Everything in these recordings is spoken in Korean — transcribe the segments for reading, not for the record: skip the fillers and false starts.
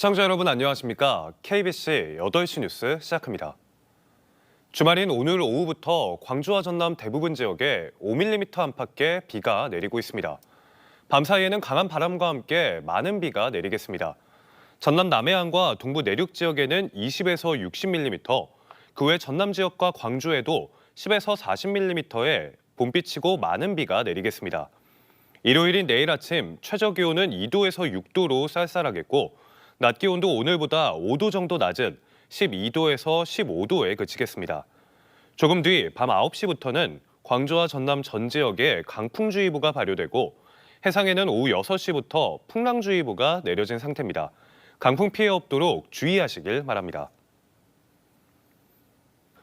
시청자 여러분 안녕하십니까? KBC 8시 뉴스 시작합니다. 주말인 오늘 오후부터 광주와 전남 대부분 지역에 5mm 안팎의 비가 내리고 있습니다. 밤 사이에는 강한 바람과 함께 많은 비가 내리겠습니다. 전남 남해안과 동부 내륙 지역에는 20에서 60mm, 그 외 전남 지역과 광주에도 10에서 40mm의 봄비치고 많은 비가 내리겠습니다. 일요일인 내일 아침 최저 기온은 2도에서 6도로 쌀쌀하겠고 낮 기온도 오늘보다 5도 정도 낮은 12도에서 15도에 그치겠습니다. 조금 뒤 밤 9시부터는 광주와 전남 전 지역에 강풍주의보가 발효되고 해상에는 오후 6시부터 풍랑주의보가 내려진 상태입니다. 강풍 피해 없도록 주의하시길 바랍니다.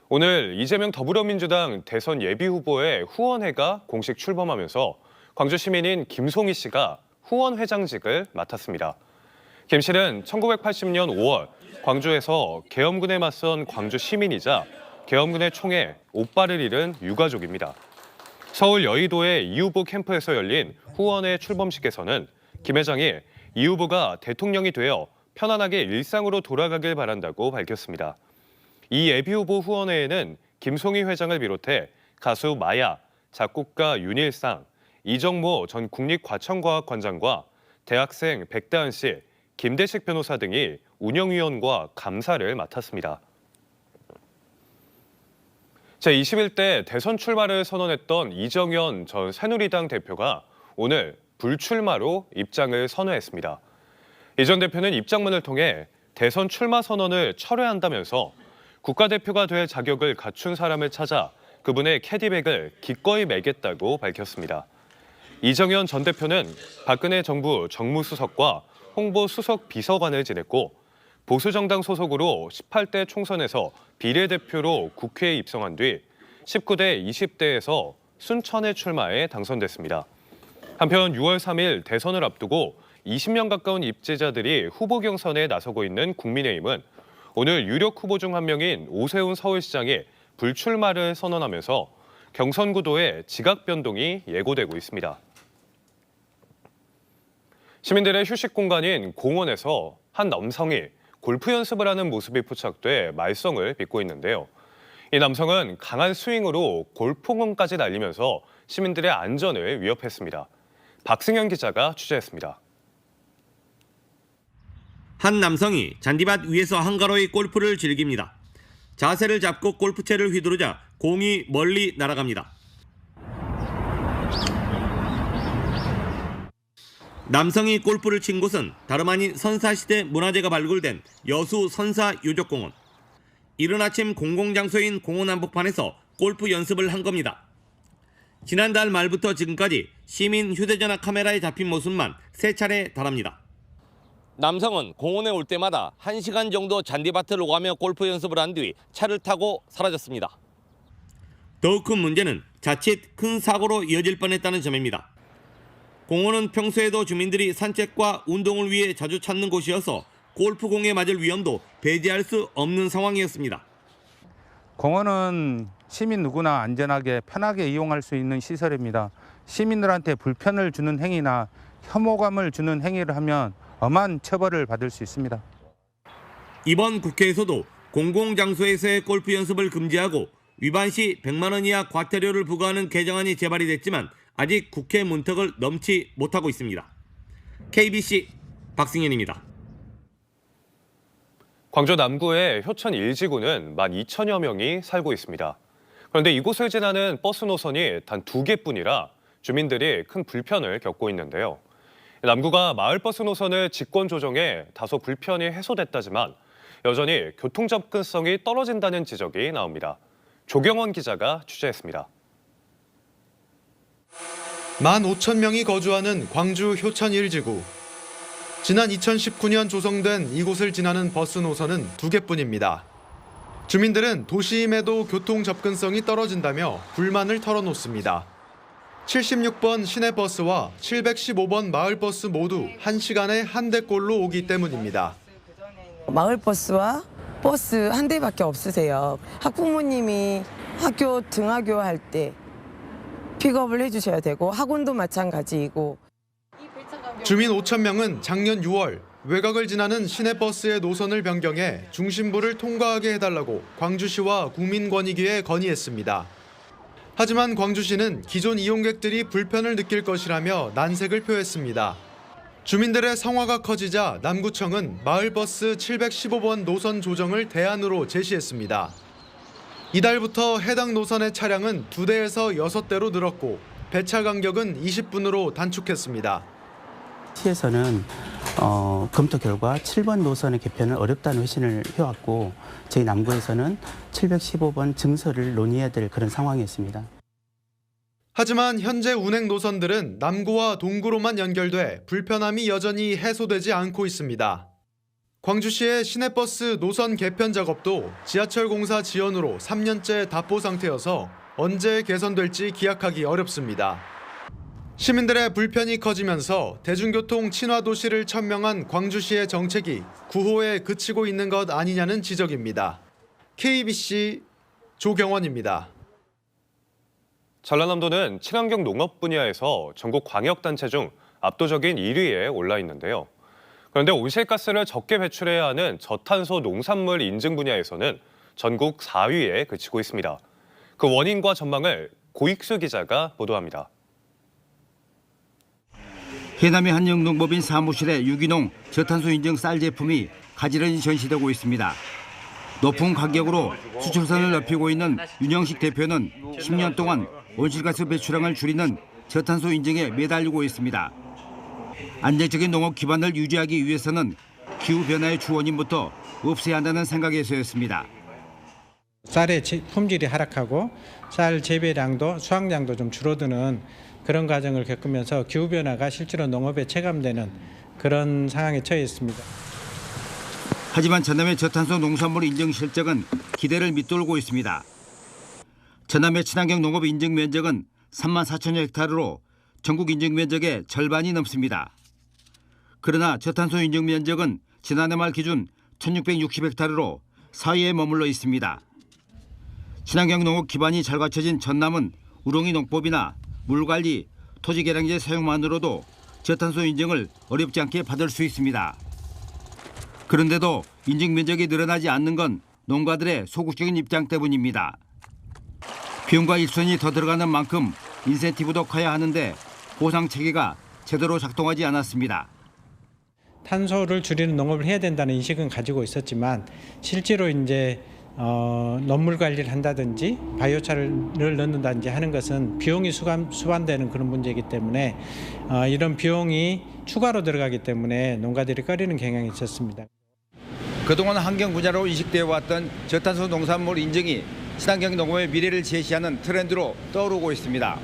오늘 이재명 더불어민주당 대선 예비후보의 후원회가 공식 출범하면서 광주 시민인 김송희 씨가 후원회장직을 맡았습니다. 김 씨는 1980년 5월 광주에서 계엄군에 맞선 광주 시민이자 계엄군의 총에 오빠를 잃은 유가족입니다. 서울 여의도의 이 후보 캠프에서 열린 후원회 출범식에서는 김 회장이 이 후보가 대통령이 되어 편안하게 일상으로 돌아가길 바란다고 밝혔습니다. 이 예비후보 후원회에는 김송희 회장을 비롯해 가수 마야, 작곡가 윤일상, 이정모 전 국립과천과학관장과 대학생 백다은 씨, 김대식 변호사 등이 운영위원과 감사를 맡았습니다. 제21대 대선 출마를 선언했던 이정현 전 새누리당 대표가 오늘 불출마로 입장을 선회했습니다. 이 전 대표는 입장문을 통해 대선 출마 선언을 철회한다면서 국가대표가 될 자격을 갖춘 사람을 찾아 그분의 캐디백을 기꺼이 매겠다고 밝혔습니다. 이정현 전 대표는 박근혜 정부 정무수석과 홍보수석 비서관을 지냈고 보수정당 소속으로 18대 총선에서 비례대표로 국회에 입성한 뒤 19대, 20대에서 순천에 출마해 당선됐습니다. 한편 6월 3일 대선을 앞두고 20명 가까운 입지자들이 후보 경선에 나서고 있는 국민의힘은 오늘 유력 후보 중 한 명인 오세훈 서울시장이 불출마를 선언하면서 경선 구도에 지각 변동이 예고되고 있습니다. 시민들의 휴식 공간인 공원에서 한 남성이 골프 연습을 하는 모습이 포착돼 말썽을 빚고 있는데요. 이 남성은 강한 스윙으로 골프공까지 날리면서 시민들의 안전을 위협했습니다. 박승현 기자가 취재했습니다. 한 남성이 잔디밭 위에서 한가로이 골프를 즐깁니다. 자세를 잡고 골프채를 휘두르자 공이 멀리 날아갑니다. 남성이 골프를 친 곳은 다름 아닌 선사시대 문화재가 발굴된 여수 선사유적공원. 이른 아침 공공장소인 공원 한복판에서 골프 연습을 한 겁니다. 지난달 말부터 지금까지 시민 휴대전화 카메라에 잡힌 모습만 3차례 달합니다. 남성은 공원에 올 때마다 1시간 정도 잔디밭을 오가며 골프 연습을 한 뒤 차를 타고 사라졌습니다. 더욱 큰 문제는 자칫 큰 사고로 이어질 뻔했다는 점입니다. 공원은 평소에도 주민들이 산책과 운동을 위해 자주 찾는 곳이어서 골프공에 맞을 위험도 배제할 수 없는 상황이었습니다. 공원은 시민 누구나 안전하게 편하게 이용할 수 있는 시설입니다. 시민들한테 불편을 주는 행위나 혐오감을 주는 행위를 하면 엄한 처벌을 받을 수 있습니다. 이번 국회에서도 공공장소에서의 골프 연습을 금지하고 위반 시 100만 원 이하 과태료를 부과하는 개정안이 제발이 됐지만 아직 국회 문턱을 넘지 못하고 있습니다. KBC 박승현입니다. 광주 남구의 효천 1지구는 12,000여 명이 살고 있습니다. 그런데 이곳을 지나는 버스 노선이 단 2개뿐이라 주민들이 큰 불편을 겪고 있는데요. 남구가 마을버스 노선을 직권 조정해 다소 불편이 해소됐다지만 여전히 교통 접근성이 떨어진다는 지적이 나옵니다. 조경원 기자가 취재했습니다. 15,000명이 거주하는 광주 효천 1지구. 지난 2019년 조성된 이곳을 지나는 버스 노선은 2개뿐입니다. 주민들은 도시임에도 교통 접근성이 떨어진다며 불만을 털어놓습니다. 76번 시내버스와 715번 마을버스 모두 1시간에 한 대꼴로 오기 때문입니다. 마을버스와 버스 한 대밖에 없으세요. 학부모님이 학교 등하교할 때 픽업을 해주셔야 되고 학원도 마찬가지이고. 주민 5,000명은 작년 6월 외곽을 지나는 시내버스의 노선을 변경해 중심부를 통과하게 해달라고 광주시와 국민권익위에 건의했습니다. 하지만 광주시는 기존 이용객들이 불편을 느낄 것이라며 난색을 표했습니다. 주민들의 성화가 커지자 남구청은 마을버스 715번 노선 조정을 대안으로 제시했습니다. 이달부터 해당 노선의 차량은 2대에서 6대로 늘었고 배차 간격은 20분으로 단축했습니다. 시에서는 검토 결과 7번 노선의 개편은 어렵다는 회신을 해왔고 저희 남구에서는 715번 증설을 논의해야 될 그런 상황이었습니다. 하지만 현재 운행 노선들은 남구와 동구로만 연결돼 불편함이 여전히 해소되지 않고 있습니다. 광주시의 시내버스 노선 개편 작업도 지하철 공사 지연으로 3년째 답보 상태여서 언제 개선될지 기약하기 어렵습니다. 시민들의 불편이 커지면서 대중교통 친화 도시를 천명한 광주시의 정책이 구호에 그치고 있는 것 아니냐는 지적입니다. KBC 조경원입니다. 전라남도는 친환경 농업 분야에서 전국 광역단체 중 압도적인 1위에 올라 있는데요. 그런데 온실가스를 적게 배출해야 하는 저탄소 농산물 인증 분야에서는 전국 4위에 그치고 있습니다. 그 원인과 전망을 고익수 기자가 보도합니다. 해남의 한 영농법인 사무실에 유기농 저탄소 인증 쌀 제품이 가지런히 전시되고 있습니다. 높은 가격으로 수출선을 넓히고 있는 윤영식 대표는 10년 동안 온실가스 배출량을 줄이는 저탄소 인증에 매달리고 있습니다. 안정적인 농업 기반을 유지하기 위해서는 기후변화의 주원인부터 없애야 한다는 생각에서였습니다. 쌀의 품질이 하락하고 쌀 재배량도 수확량도 좀 줄어드는 그런 과정을 겪으면서 기후변화가 실제로 농업에 체감되는 그런 상황에 처해 있습니다. 하지만 전남의 저탄소 농산물 인증 실적은 기대를 밑돌고 있습니다. 전남의 친환경 농업 인증 면적은 3만 4천여 헥타르로 전국 인증 면적의 절반이 넘습니다. 그러나 저탄소 인증 면적은 지난해 말 기준 1,660헥타르로 4위에 머물러 있습니다. 친환경 농업 기반이 잘 갖춰진 전남은 우렁이 농법이나 물관리, 토지개량제 사용만으로도 저탄소 인증을 어렵지 않게 받을 수 있습니다. 그런데도 인증 면적이 늘어나지 않는 건 농가들의 소극적인 입장 때문입니다. 비용과 일손이 더 들어가는 만큼 인센티브도 커야 하는데 보상 체계가 제대로 작동하지 않았습니다. 탄소를 줄이는 농업을 해야 된다는 인식은 가지고 있었지만 실제로 이제 농물 관리를 한다든지 바이오차를 넣는다든지 하는 것은 비용이 수반되는 그런 문제이기 때문에 이런 비용이 추가로 들어가기 때문에 농가들이 꺼리는 경향이 있었습니다. 그동안 환경 분야로 인식되어 왔던 저탄소 농산물 인증이 친환경 농업의 미래를 제시하는 트렌드로 떠오르고 있습니다.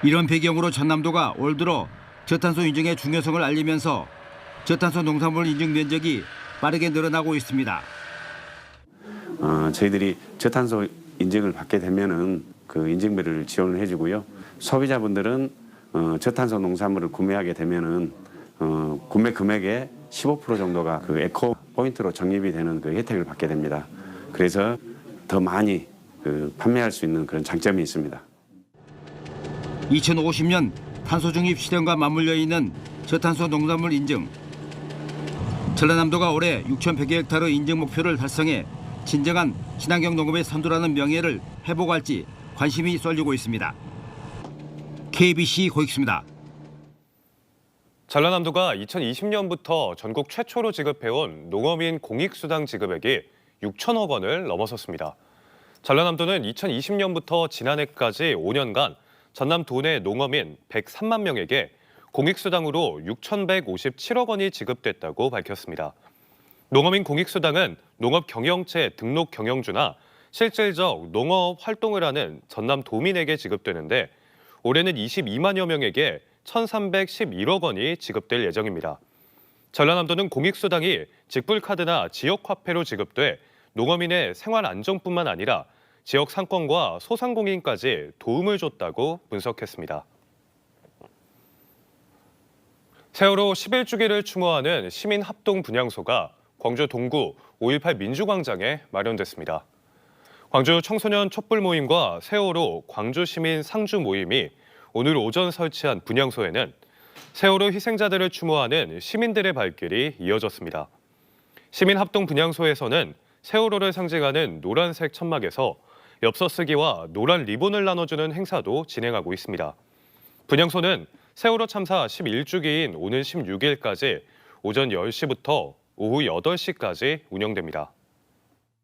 이런 배경으로 전남도가 올 들어 저탄소 인증의 중요성을 알리면서 저탄소 농산물 인증 면적이 빠르게 늘어나고 있습니다. 저희들이 저탄소 인증을 받게 되면은 그 인증비를 지원을 해주고요. 소비자분들은 저탄소 농산물을 구매하게 되면은 구매 금액의 15% 정도가 그 에코 포인트로 적립이 되는 그 혜택을 받게 됩니다. 그래서 더 많이 판매할 수 있는 그런 장점이 있습니다. 2050년 탄소 중립 실현과 맞물려 있는 저탄소 농산물 인증. 전라남도가 올해 6,100여 헥타르 인증 목표를 달성해 진정한 친환경 농업의 선두라는 명예를 회복할지 관심이 쏠리고 있습니다. KBC 고익수입니다. 전라남도가 2020년부터 전국 최초로 지급해온 농어민 공익수당 지급액이 6천억 원을 넘어섰습니다. 전라남도는 2020년부터 지난해까지 5년간 전남 도내 농어민 103만 명에게 공익수당으로 6,157억 원이 지급됐다고 밝혔습니다. 농어민 공익수당은 농업 경영체 등록 경영주나 실질적 농업 활동을 하는 전남 도민에게 지급되는데 올해는 22만여 명에게 1,311억 원이 지급될 예정입니다. 전라남도는 공익수당이 직불카드나 지역화폐로 지급돼 농어민의 생활 안정뿐만 아니라 지역 상권과 소상공인까지 도움을 줬다고 분석했습니다. 세월호 11주기를 추모하는 시민합동 분향소가 광주 동구 5.18 민주광장에 마련됐습니다. 광주 청소년 촛불 모임과 세월호 광주 시민 상주 모임이 오늘 오전 설치한 분향소에는 세월호 희생자들을 추모하는 시민들의 발길이 이어졌습니다. 시민합동분향소에서는 세월호를 상징하는 노란색 천막에서 엽서 쓰기와 노란 리본을 나눠주는 행사도 진행하고 있습니다. 분향소는 세월호 참사 11주기인 오는 16일까지 오전 10시부터 오후 8시까지 운영됩니다.